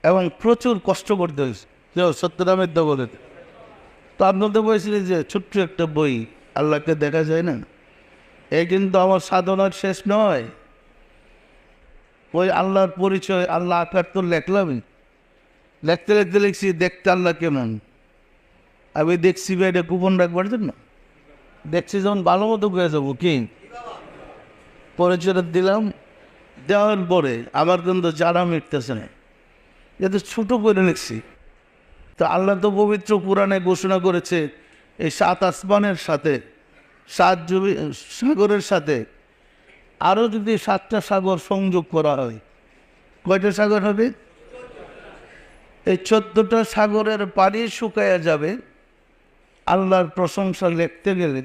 এবং প্রচুর কষ্ট করতে হয়েছে। সত্যরামের দা বলে, তো আপনাদের বলছিলেন যে ছোট্ট একটা বই, আল্লাহকে দেখা যায় না, এই কিন্তু আমার সাধনার শেষ নয়। ওই আল্লাহর পরিচয়, আল্লাহ আকার তো লেখলামই, লিখতে লিখতে লিখছি দেখতে আল্লাহ কেমন। আমি দেখছি ভাই এটা কুপন রাখবার জন্য, দেখছি যখন ভালো মতো হয়ে যাবো কি পরিচয়টা দিলাম, দেওয়ার পরে আমার কিন্তু যারা মিটতেছে না, যাতে ছোটো করে লিখছি। তো আল্লাহ তো পবিত্র পুরাণে ঘোষণা করেছে এই 7 আসমানের সাথে, 7 সাগরের সাথে আরও যদি 7টা সাগর সংযোগ করা হয়, কয়টা সাগর হবে? এই 14টা সাগরের পানি শুকাইয়া যাবে আল্লাহর প্রশংসা লিখতে গেলে,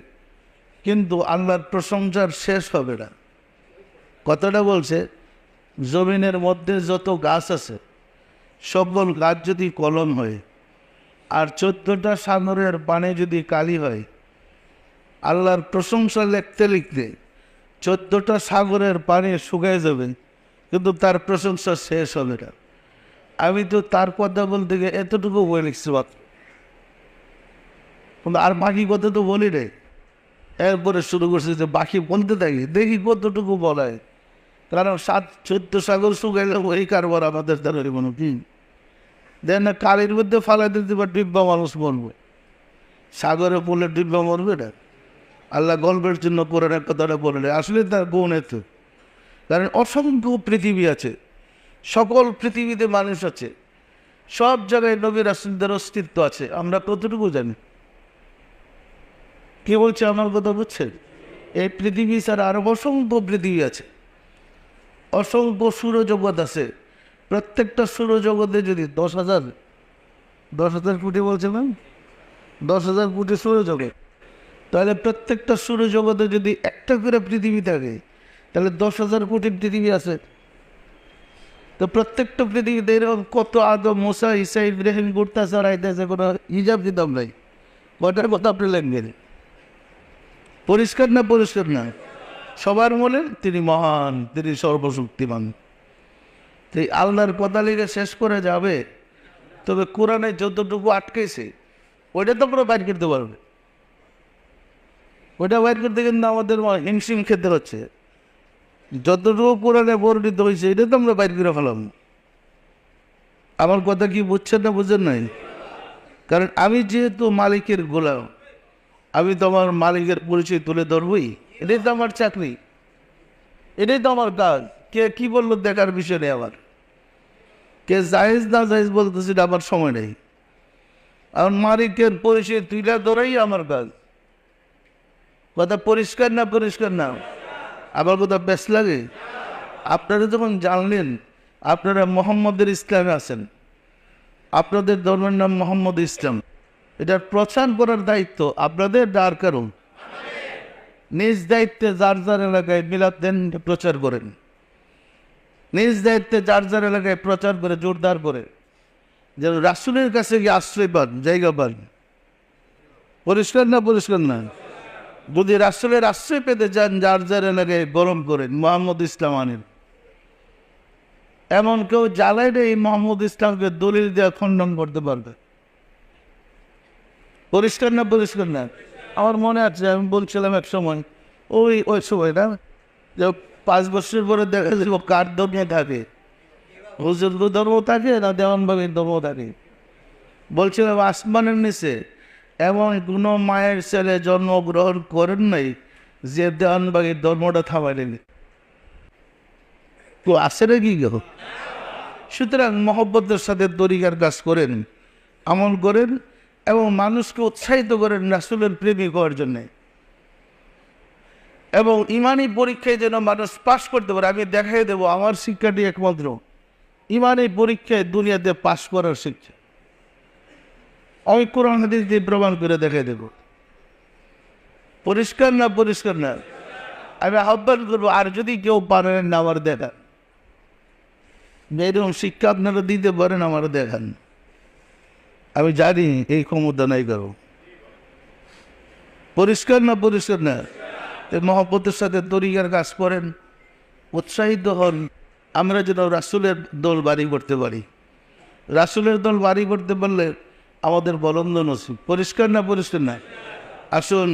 কিন্তু আল্লাহর প্রশংসার শেষ হবে না। কথাটা বলছে, জমিনের মধ্যে যত গাছ আছে সকল গাছ যদি কলম হয়, আর 14টা সাগরের পানি যদি কালি হয়, আল্লাহর প্রশংসা লিখতে লিখতে 14টা সাগরের পানি শুকায় যাবে, কিন্তু তার প্রশংসা শেষ হবে না। আমি তো তার কথা বলতে গিয়ে এতটুকু বই লিখছি মাত্র, কিন্তু আর বাকি কথা তো বলি রে। এরপরে শুরু করছে যে বাকি বলতে থাকি, দেখি কতটুকু বলায়, কারণ 14 সাগর শুকাইলে এই কারবার আমাদের দ্বারা মনে কি দেন না, কালির মধ্যে ফালাই দিতে বা ডিব্বা মানুষ মরবে, সাগরে পড়লে ডিব্বা মরবে না। আল্লাহ গল্পের জন্য কোরআনের কথাটা বলে, আসলে তার গুণ এত, কারণ অসংখ্য পৃথিবী আছে, সকল পৃথিবীতে মানুষ আছে, সব জায়গায় নবী রাসূলদের অস্তিত্ব আছে, আমরা কতটুকু জানি? কে বলছে আমার কথা বুঝছেন? এই পৃথিবী ছাড়া আরো অসংখ্য পৃথিবী আছে, অসংখ্য সৌরজগৎ আছে। প্রত্যেকটা সৌরজগতে যদি 10,000 কোটি বলছে না, 10,000 কোটি সৌরজগৎ, তাহলে প্রত্যেকটা সৌরজগতে যদি একটা করে পৃথিবী থাকে, তাহলে 10,000 কোটি পৃথিবী আছে। তো প্রত্যেকটা পৃথিবীতে এরকম কত আদম, মুসা, ঈসা, ইব্রাহিম ঘুরতে চড়াইতেছে, কোনো হিজাব দিতাম নাই। কয়টার কথা আপনি লেখবেন? পরিষ্কার না? পরিষ্কার না? সবার মনে তিনি মহান, তিনি সর্বশক্তিমান। এই আল্লাহর কথা লিখে শেষ করে যাবে, তবে কোরআনে যতটুকু আটকেছে ওইটা তো পুরো বাইর করতে পারবে। ওইটা বাইর করতে কিন্তু আমাদের হিমশিম খেতে হচ্ছে। যতটুকু কোরআনে বর্ণিত হয়েছে এটা তো আমরা বাইর করে ফেলাম। আমার কথা কি বুঝছেন না বুঝেন নাই? কারণ আমি যেহেতু মালিকের গোলাম, আমি তো আমার মালিকের পরিচয় তুলে ধরবই। এটাই তো আমার চাকরি, এটাই তো আমার কাজ। কে কি বললো দেখার বিষয় নেই আমার। কে জায়েজ না জায়েজ বলতেছি এটা আমার সময় নেই। আমার মালিকের পরিচয় তুলে ধরাই আমার কাজ। কথা পরিষ্কার না পরিষ্কার না? আমার কথা বেশ লাগে। আপনারা যখন জানলেন আপনারা মোহাম্মদের ইসলামে আছেন, আপনাদের ধর্মের নাম মোহাম্মদ ইসলাম, এটার প্রচার করার দায়িত্ব আপনাদের। আর কারণ নিজ দায়িত্বে যার যার এলাকায় মিলাদ দেন, প্রচার করেন। নিজ দায়িত্বে যার যার এলাকায় প্রচার করে জোরদার করে, যেন রাসূলের কাছে গিয়ে আশ্রয় পান, জায়গা পান। পরিষ্কার না পরিষ্কার না? যদি রাসূলের আশ্রয় পেতে চান, যার যার এলাকায় গরম করেন, মোহাম্মদ ইসলাম আনেন। এমন কেউ জ্বালায় এই মোহাম্মদ ইসলামকে দলিল দেওয়া খণ্ডন করতে পারবে? পরিষ্কার না পরিষ্কার না? আমার মনে আছে আমি বলছিলাম এক সময়, ওই সময় না, যে 5 বছর পরে দেখা যাবে কার ধর্মে থাকে, হুজুর ধর্ম থাকে না দেওয়ানবাগির ধর্ম থাকে। বলছিলাম আসমানের নিচে এমন কোনো মায়ের ছেলে জন্মগ্রহণ করেন নাই যে দেওয়ানবাগির ধর্মটা থামাই নেবে। তো আসে নাকি কেউ? সুতরাং মহব্বতের সাথে তরিকার কাজ করেন, আমল করেন এবং মানুষকে উৎসাহিত করেন রাসূলের প্রেমিক হওয়ার জন্যে। এবং ইমানি পরীক্ষায় যেন মানুষ পাশ করতে পারে। আমি দেখাই দেবো আমার শিক্ষাটি একমাত্র ইমানি পরীক্ষায় দুনিয়াতে পাশ করার শিক্ষা। আমি কোরআন হাদিস দিয়ে প্রমাণ করে দেখাই দেব। পরিষ্কার না পরিষ্কার না? আমি আহ্বান করবো, আর যদি কেউ পারেন না আমার দেখান, এরকম শিক্ষা আপনারা দিতে পারেন আমার দেখান। আমি জানি এই ক্ষমতা নাই কারো। পরিষ্কার না পরিষ্কার না? মহব্বতের সাথে তরিকার কাজ করেন, উৎসাহিত হন। আমরা যেন রাসূলের দল বাড়ি করতে পারি। রাসূলের দল বাড়ি করতে পারলে আমাদের বলন্দ নসিব। পরিষ্কার না পরিষ্কার না? আসুন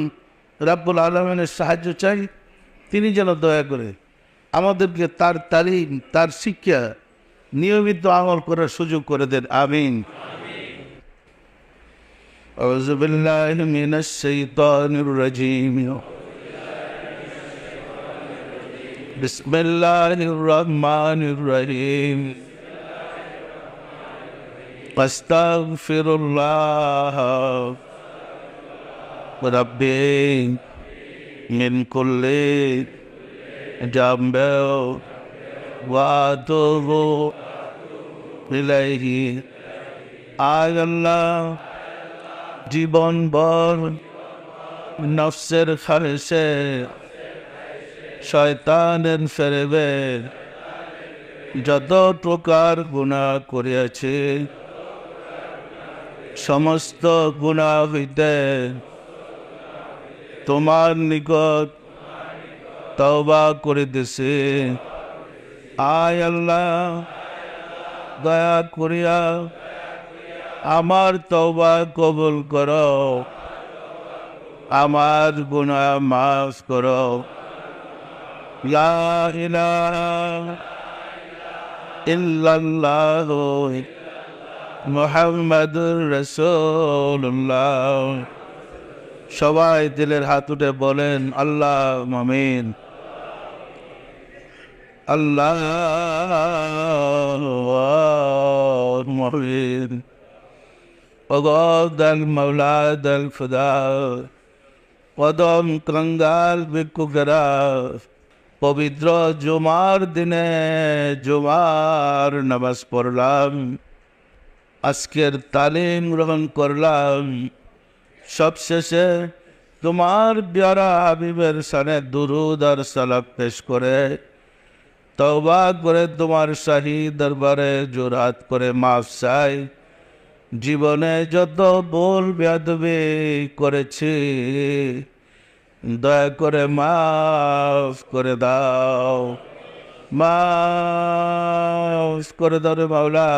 রাব্বুল আলামিনের সাহায্য চাই, তিনি যেন দয়া করে আমাদেরকে তার তালিম, তার শিক্ষা নিয়মিত আমল করার সুযোগ করে দেন। আমিন। আউযু বিল্লাহি মিনাশ শাইতানির রাজীম। বিসমিল্লাহির রহমানির রহিম। আস্তাগফিরুল্লাহ রাব্বি মিন কুল্লি যামবি ওয়া আতুবু ইলাইহি। আয় আল্লাহ, জীবন ভর নফসের খায়েশে, শয়তানের ফেরেবে যত প্রকার গুনাহ করিয়াছি, সমস্ত গুনাহ হইতে তোমার নিকট তওবা করিতেছি। আয় আল্লাহ, দয়া করিয়া আমার তওবা কবুল করো, আমার গুনাহ মাফ করো। লা ইলাহা ইল্লাল্লাহু মুহাম্মাদুর রাসূলুল্লাহ। সবাই দিলের হাত উঠে বলেন আল্লাহ আমিন। আল্লাহ আমিন। ওগদাল মাওলাদাল খুদা কদম কঙ্গাল বিকুগরা। পবিত্র জুমার দিনে জুমার নামাজ পড়লাম, আজকের তালিম গ্রহণ করলাম। সবশেষে তোমার প্যারা হাবিবের সানে দুরুদ আর সালাম পেশ করে তওবা করে তোমার শাহী দরবারে জোরাত করে মাফ চাই। জীবনে যত ভুল বেয়াদবি করেছি দয়া করে মাফ করে দাও। মাফ করে দাও রে মাওলা,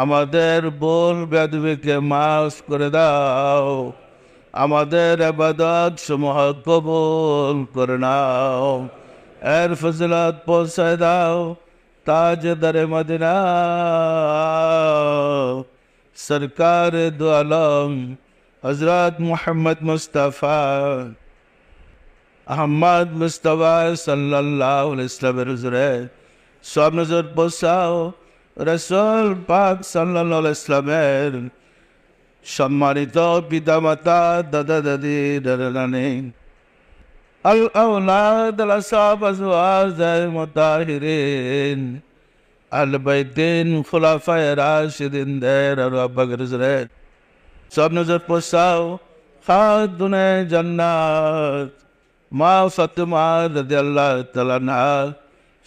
আমাদের ভুল বেদবিকে মাফ করে দাও, আমাদের ইবাদত সমূহ কবুল করে নাও, এর ফজিলত পৌঁছায় দাও তাজদারে মদিনা সরকার দু আলম হযরত মুহাম্মদ মুস্তাফা আহমদ মুস্তফা সাল্লাল্লাহু আলাইহি ওয়াসাল্লামের হুজুরে সব নজর পৌঁছাও রাসূল পাক সাল্লাল্লাহু আলাইহি ওয়াসাল্লামের সম্মানিত পিতামাতা, দাদা দাদি, নানা নানি, আল আওলাদ, আল আসহাব, আজওয়াজ মুতাহিরিন, আল বাইতিন, খুলাফায়ে রাশিদিনদের আর আব্বা হুজুরে সব নজর পৌঁছাও খাতুনে জান্নাত মা ফাতিমা রাদিয়াল্লাহু তাআলা আনহা,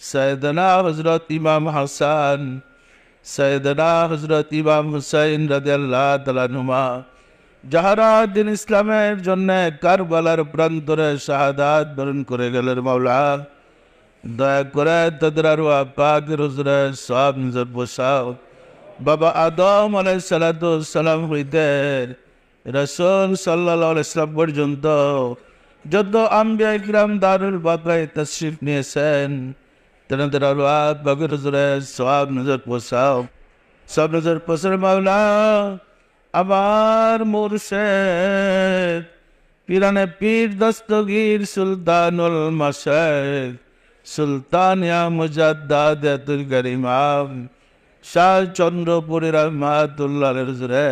সাইয়েদনা হযরত ইমাম হাসান, সাইয়েদনা হযরত ইমাম হুসাইন রাদিয়াল্লাহু তাআলা আনহুমা, যাহারা দিন ইসলামের জন্য কারবালার প্রান্তরে শাহাদাত বরণ করে গেলেন মাওলা, দয়া করে তাদের আরওয়াহ পাকের হুজুরে সব নজর পৌঁছাও। বাবা আদম আলাইহিস সালাতু ওয়াস সালাম হইতে রাসূল সাল্লাল্লাহু আলাইহি ওয়াসাল্লাম পর্যন্ত যত আম্বিয়া ইকরাম দারুল বাকায় তাশরিফ নিয়েছেন, তেনাদের আরওয়াহ পাকের হুজুরে সব নজর পৌঁছাও। সব নজর পৌঁছাও মাওলা, আমার মুর্শিদ পিরানে পীর দস্তগীর সুলতানুল মাশায়েখ সুলতানিয়া মুজাদ্দাদাতুল কারিমাম শাহ চন্দ্রপুরী রহমাতুল্লাহ হুজুরে,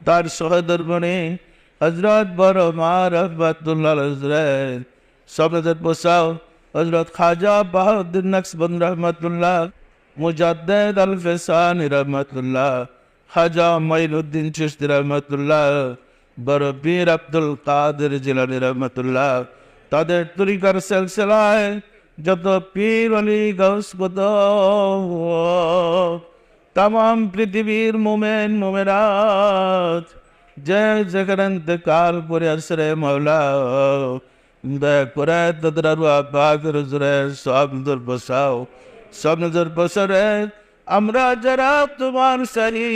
তার সহধর্মণি হযরত বড় মা রহমাতুল্লাহ হুজুরে সব নজর পৌঁছাও। হযরত খাজা বাহাউদ্দিন নকশবন্দ রহমাতুল্লাহ, মুজাদ্দিদ আল ফিসানি রহমাতুল্লাহ, খাজা মাইনুদ্দিন চিশতি রহমাতুল্লাহ, বড় পীর আব্দুল কাদের জিলানী রহমাতুল্লাহ, তাদের তরিকার সিলসিলায় যত পীর ওলি গাউস কুতুব, তামাম পৃথিবীর মুমিন মুমিনাত যে যেখানে ইন্তেকাল করে আসরে মাওলা, দয়া করে তাদের আরওয়াহ পাকের হুজুরে সব নজর পৌঁছাও। সব নজর পৌঁছারে আমরা যারা তোমার সারি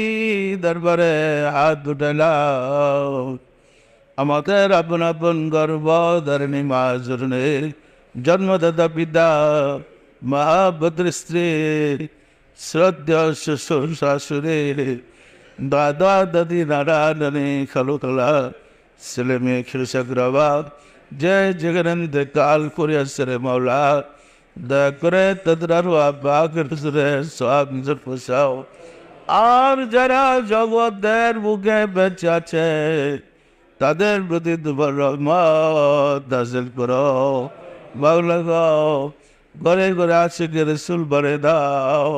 দরবারে হাত উঠালাম, আমাদের আপন আপন গর্ব ধরণী মা জরুনে জন্মদাতা পিতা, মহাভদ্র স্ত্রী, শ্রদ্ধা শ্বশুর শাশুড়ি, দাদা দাদি, নানা নানি, খালু খালা, ছেলে মেয়ে কৃষক রবাব যে যেখানে ইন্তেকাল করে আসরে মাওলা, দয়া করে তাদের আরওয়াহ পাকের হুজুরে সব নজর পৌঁছাও। আর যারা জগতের বুকে বেঁচে আছে তাদের প্রতি তোমার রহমত নাযিল করো মাওলা গো, ঘরে ঘরে আশিকে রাসূল ভরে দাও,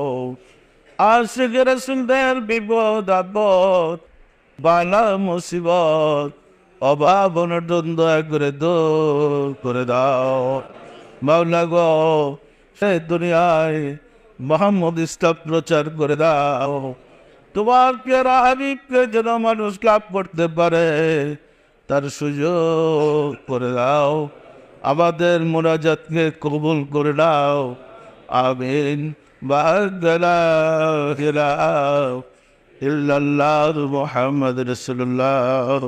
আশিকে রাসূলদের বিপদ আপদ বালা মুসিবত অভাব অনটন দয়া করে দূর করে দাও মাওলা গো। সেই দুনিয়ায় মুহাম্মদ ইসলাম প্রচার করে দাও, তোমার প্যারা হাবিবকে যেন মানুষ লাভ করতে পারে তার সুযোগ করে দাও, আমাদের মুনাজাতকে কবুল করে দাও। আমিন। বাগলা ইল্লাল্লাহ মুহাম্মদ রাসূলুল্লাহ।